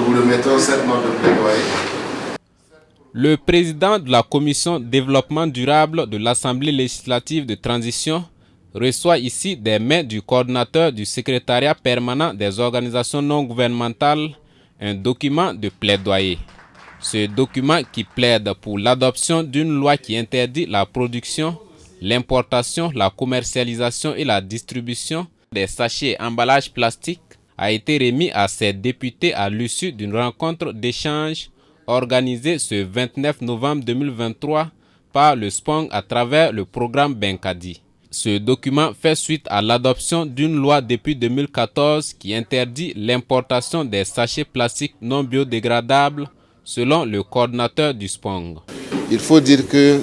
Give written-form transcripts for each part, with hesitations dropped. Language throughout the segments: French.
vous remettrons cette note de plaidoyer. Le président de la commission développement durable de l'Assemblée législative de transition reçoit ici des mains du coordinateur du secrétariat permanent des organisations non gouvernementales un document de plaidoyer. Ce document qui plaide pour l'adoption d'une loi qui interdit la production, l'importation, la commercialisation et la distribution des sachets et emballages plastiques a été remis à ces députés à l'issue d'une rencontre d'échange organisée ce 29 novembre 2023 par le SPONG à travers le programme Benkadi. Ce document fait suite à l'adoption d'une loi depuis 2014 qui interdit l'importation des sachets plastiques non biodégradables selon le coordinateur du SPONG. Il faut dire que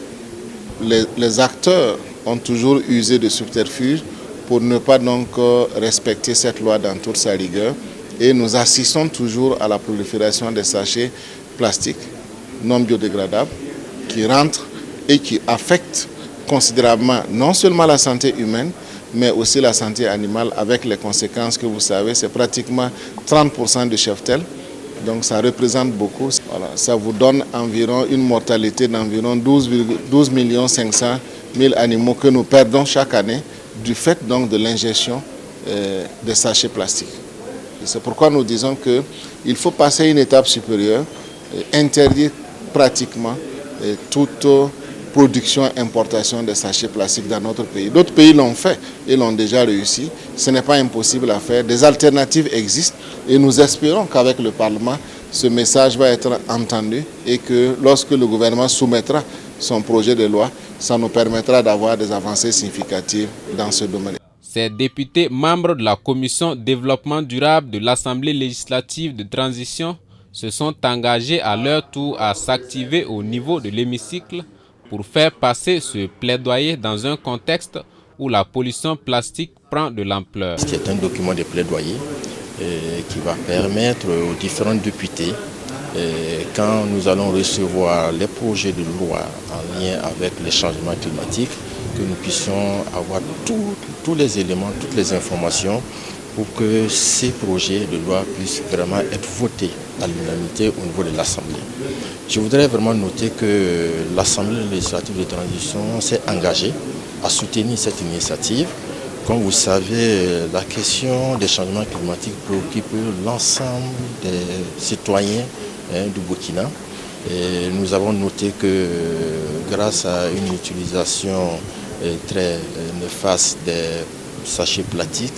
les acteurs ont toujours usé de subterfuges pour ne pas donc respecter cette loi dans toute sa rigueur. Et nous assistons toujours à la prolifération des sachets plastiques non biodégradables qui rentrent et qui affectent considérablement non seulement la santé humaine, mais aussi la santé animale avec les conséquences que vous savez, c'est pratiquement 30% de cheptel. Donc ça représente beaucoup. Voilà, ça vous donne environ une mortalité d'environ 12 500 000 animaux que nous perdons chaque année du fait donc de l'ingestion des sachets plastiques. C'est pourquoi nous disons qu'il faut passer à une étape supérieure, interdire pratiquement toute production, importation de sachets plastiques dans notre pays. D'autres pays l'ont fait et l'ont déjà réussi. Ce n'est pas impossible à faire. Des alternatives existent et nous espérons qu'avec le Parlement, ce message va être entendu et que lorsque le gouvernement soumettra son projet de loi, ça nous permettra d'avoir des avancées significatives dans ce domaine. Ces députés membres de la commission développement durable de l'Assemblée législative de transition se sont engagés à leur tour à s'activer au niveau de l'hémicycle pour faire passer ce plaidoyer dans un contexte où la pollution plastique prend de l'ampleur. C'est un document de plaidoyer qui va permettre aux différents députés, quand nous allons recevoir les projets de loi en lien avec les changements climatiques, que nous puissions avoir tous les éléments, toutes les informations pour que ces projets de loi puissent vraiment être votés à l'unanimité au niveau de l'Assemblée. Je voudrais vraiment noter que l'Assemblée législative de transition s'est engagée à soutenir cette initiative. Comme vous savez, la question des changements climatiques préoccupe l'ensemble des citoyens du Burkina. Et nous avons noté que grâce à une utilisation très néfaste des sachets plastiques,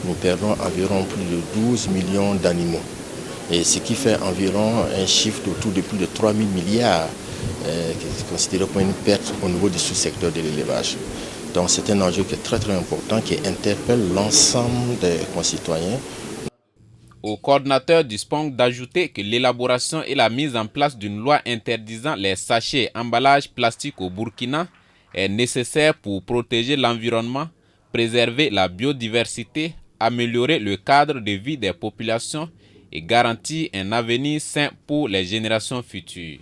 nous perdons environ plus de 12 millions d'animaux. Et ce qui fait environ un chiffre autour de plus de 3 000 milliards, qui est considéré comme une perte au niveau du sous-secteur de l'élevage. Donc c'est un enjeu qui est très important, qui interpelle l'ensemble des concitoyens. Au coordinateur du SPONG d'ajouter que l'élaboration et la mise en place d'une loi interdisant les sachets et emballages plastiques au Burkina est nécessaire pour protéger l'environnement, préserver la biodiversité, améliorer le cadre de vie des populations et garantir un avenir sain pour les générations futures.